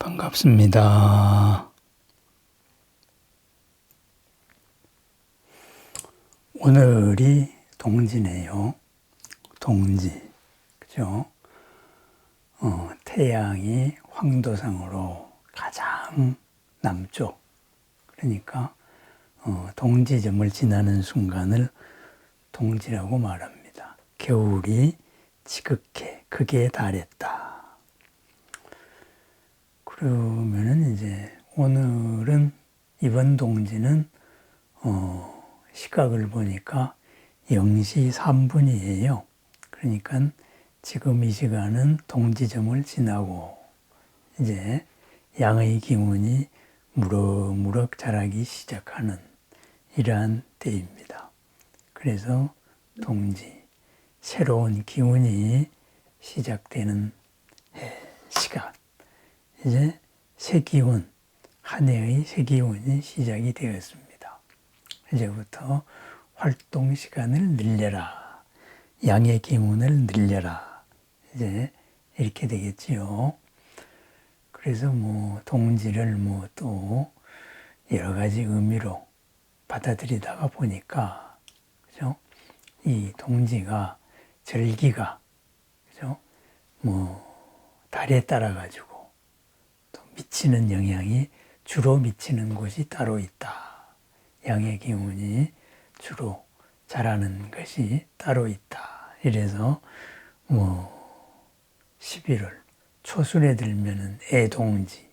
반갑습니다. 오늘이 동지네요. 동지. 그죠? 태양이 황도상으로 가장 남쪽. 그러니까, 동지점을 지나는 순간을 동지라고 말합니다. 겨울이 지극해, 극에 달했다. 그러면은 이제 오늘은 이번 동지는 시각을 보니까 0시 3분이에요. 그러니까 지금 이 시간은 동지점을 지나고 이제 양의 기운이 무럭무럭 자라기 시작하는 이러한 때입니다. 그래서 동지, 새로운 기운이 시작되는 시간. 이제 새 기운, 한 해의 새 기운이 시작이 되었습니다. 이제부터 활동 시간을 늘려라. 양의 기운을 늘려라. 이제 이렇게 되겠지요. 그래서 동지를 또 여러 가지 의미로 받아들이다가 보니까, 그죠? 이 동지가, 절기가, 그죠? 달에 따라가지고 또 미치는 영향이 주로 미치는 곳이 따로 있다. 양의 기운이 주로 자라는 것이 따로 있다. 이래서 11월 초순에 들면은 애동지,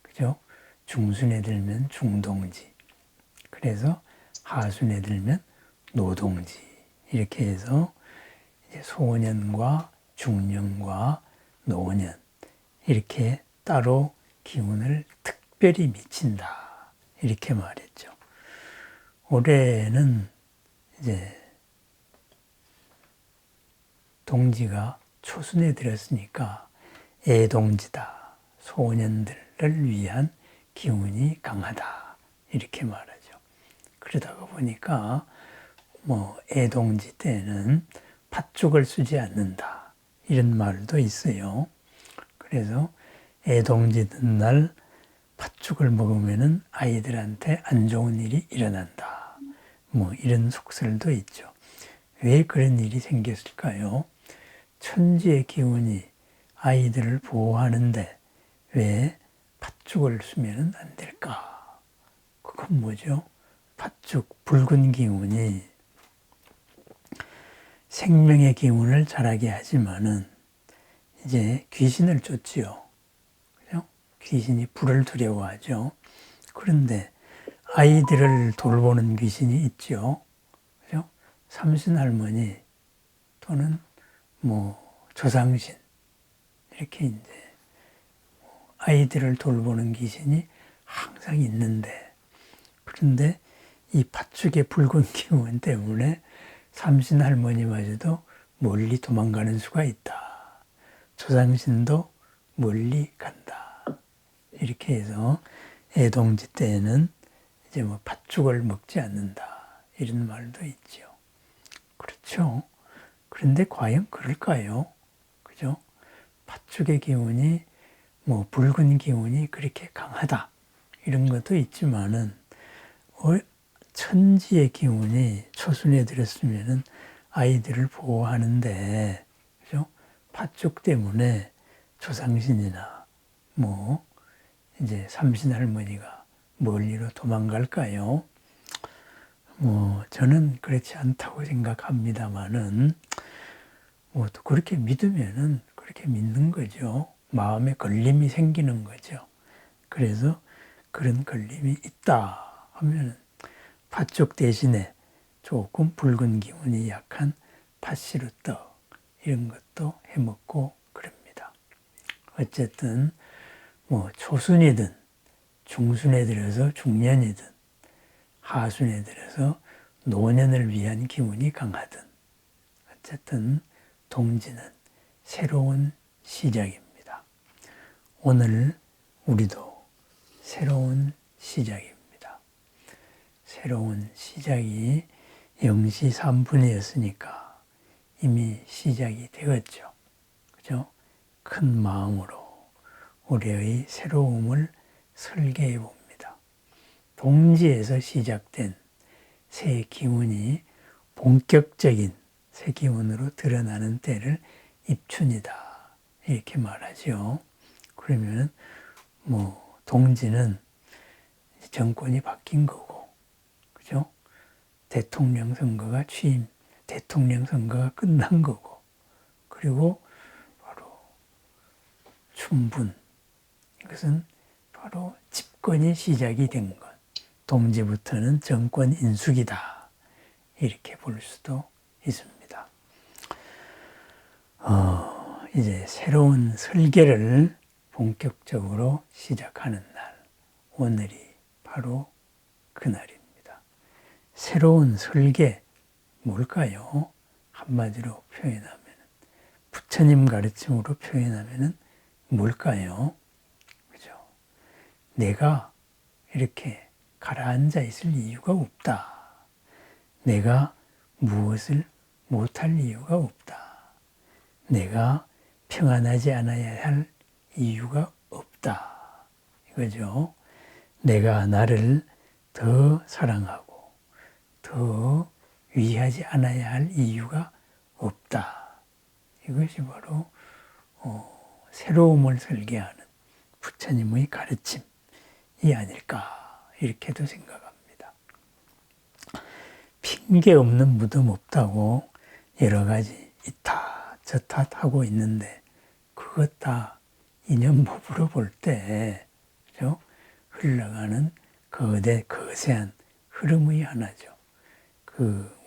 그죠? 중순에 들면 중동지, 그래서 하순에 들면 노동지, 이렇게 해서 이제 소년과 중년과 노년 이렇게 따로 기운을 특별히 미친다. 이렇게 말했죠. 올해는 이제 동지가 초순에 들었으니까 애동지다. 소년들을 위한 기운이 강하다. 이렇게 말하죠. 그러다가 보니까 애동지 때는 팥죽을 쓰지 않는다. 이런 말도 있어요. 그래서 애동지 든 날 팥죽을 먹으면은 아이들한테 안 좋은 일이 일어난다. 이런 속설도 있죠. 왜 그런 일이 생겼을까요? 천지의 기운이 아이들을 보호하는데 왜 팥죽을 쓰면 안 될까? 그건 뭐죠? 팥죽, 붉은 기운이 생명의 기운을 자라게 하지만은 이제 귀신을 쫓지요. 그죠? 귀신이 불을 두려워하죠. 그런데 아이들을 돌보는 귀신이 있죠. 그죠? 삼신할머니 또는 조상신 이렇게 이제 아이들을 돌보는 귀신이 항상 있는데, 그런데 이 팥죽의 붉은 기운 때문에 삼신할머니마저도 멀리 도망가는 수가 있다. 조상신도 멀리 간다. 이렇게 해서 애동지 때에는 이제 팥죽을 먹지 않는다. 이런 말도 있죠. 그렇죠. 그런데 과연 그럴까요? 그죠? 팥죽의 기운이 붉은 기운이 그렇게 강하다. 이런 것도 있지만은 천지의 기운이 초순에 들었으면은 아이들을 보호하는데, 그죠? 팥죽 때문에 조상신이나 이제 삼신할머니가 멀리로 도망갈까요? 저는 그렇지 않다고 생각합니다만은, 또 그렇게 믿으면은 그렇게 믿는 거죠. 마음에 걸림이 생기는 거죠. 그래서 그런 걸림이 있다 하면은 팥죽 대신에 조금 붉은 기운이 약한 팥시루떡 이런 것도 해먹고 그럽니다. 어쨌든 초순이든 중순에 들어서 중년이든 하순에 들어서 노년을 위한 기운이 강하든 어쨌든 동지는 새로운 시작입니다. 오늘 우리도 새로운 시작입니다. 새로운 시작이 0시 3분이었으니까 이미 시작이 되었죠. 그죠? 큰 마음으로 올해의 새로움을 설계해 봅니다. 동지에서 시작된 새 기운이 본격적인 새 기운으로 드러나는 때를 입춘이다. 이렇게 말하죠. 그러면 동지는 정권이 바뀐 거고, 그죠? 대통령 선거가 대통령 선거가 끝난 거고, 그리고 바로 춘분, 이것은 바로 집권이 시작이 된 것. 동지부터는 정권 인수기다. 이렇게 볼 수도 있습니다. 이제 새로운 설계를 본격적으로 시작하는 날, 오늘이 바로 그날입니다. 새로운 설계, 뭘까요? 한마디로 표현하면, 부처님 가르침으로 표현하면 뭘까요? 그죠? 내가 이렇게 가라앉아 있을 이유가 없다. 내가 무엇을 못할 이유가 없다. 내가 평안하지 않아야 할 이유가 없다. 이거죠. 내가 나를 더 사랑하고 더 위하지 않아야 할 이유가 없다. 이것이 바로 새로움을 설계하는 부처님의 가르침이 아닐까 이렇게도 생각합니다. 핑계 없는 무덤 없다고 여러 가지 이탓 저탓 하고 있는데 그것 다 인연법으로 볼 때 그죠? 흘러가는 거대한 흐름의 하나죠.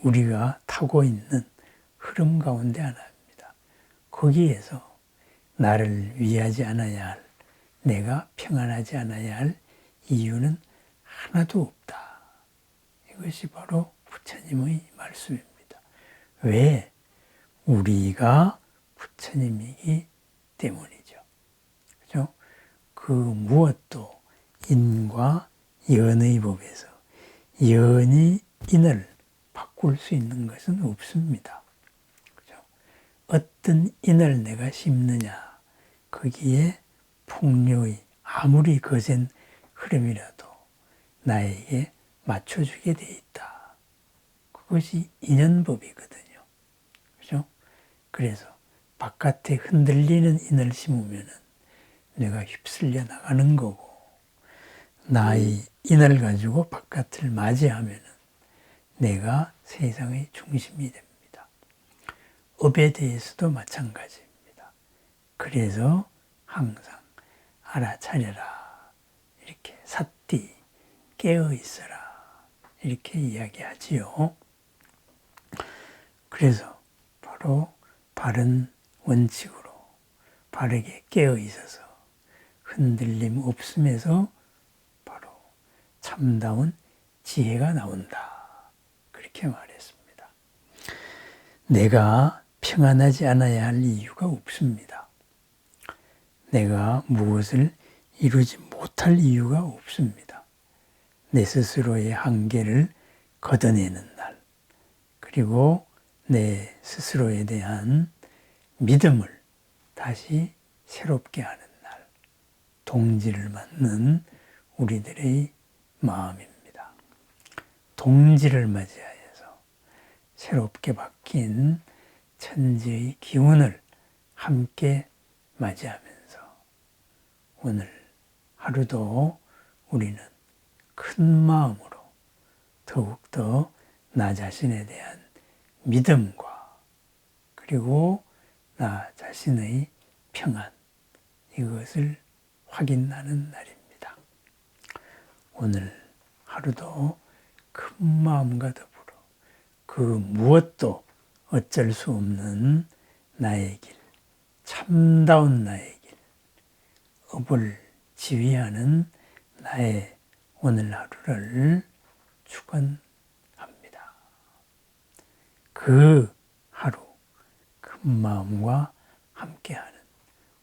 우리가 타고 있는 흐름 가운데 하나입니다. 거기에서 나를 위하지 않아야 할, 내가 평안하지 않아야 할 이유는 하나도 없다. 이것이 바로 부처님의 말씀입니다. 왜? 우리가 부처님이기 때문이죠. 그죠? 그 무엇도 인과 연의 법에서 연이 인을 바꿀 수 있는 것은 없습니다. 그죠? 어떤 인을 내가 심느냐, 거기에 풍류의 아무리 거센 흐름이라도 나에게 맞춰주게 돼 있다. 그것이 인연법이거든요. 그죠? 그래서 바깥에 흔들리는 인을 심으면 내가 휩쓸려 나가는 거고, 나의 인을 가지고 바깥을 맞이하면 내가 세상의 중심이 됩니다. 업에 대해서도 마찬가지입니다. 그래서 항상 알아차려라, 이렇게 삿띠, 깨어 있어라, 이렇게 이야기하지요. 그래서 바로 바른 원칙으로 바르게 깨어 있어서 흔들림 없음에서 바로 참다운 지혜가 나온다. 그렇게 말했습니다. 내가 평안하지 않아야 할 이유가 없습니다. 내가 무엇을 이루지 못할 이유가 없습니다. 내 스스로의 한계를 걷어내는 날, 그리고 내 스스로에 대한 믿음을 다시 새롭게 하는 날, 동지를 맞는 우리들의 마음입니다. 동지를 맞이하여서 새롭게 바뀐 천지의 기운을 함께 맞이하면서 오늘 하루도 우리는 큰 마음으로 더욱더 나 자신에 대한 믿음과 그리고 나 자신의 평안, 이것을 확인하는 날입니다. 오늘 하루도 큰 마음과 더불어 그 무엇도 어쩔 수 없는 나의 길, 참다운 나의 길, 업을 지휘하는 나의 오늘 하루를 축원합니다. 그 하루 큰 마음과 함께하는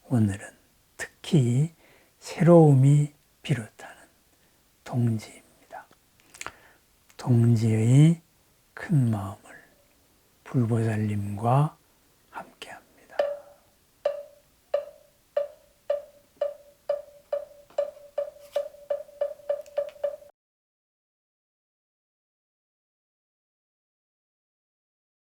오늘은 특히 새로움이 비롯하는 동지입니다. 동지의 큰 마음을 불보살님과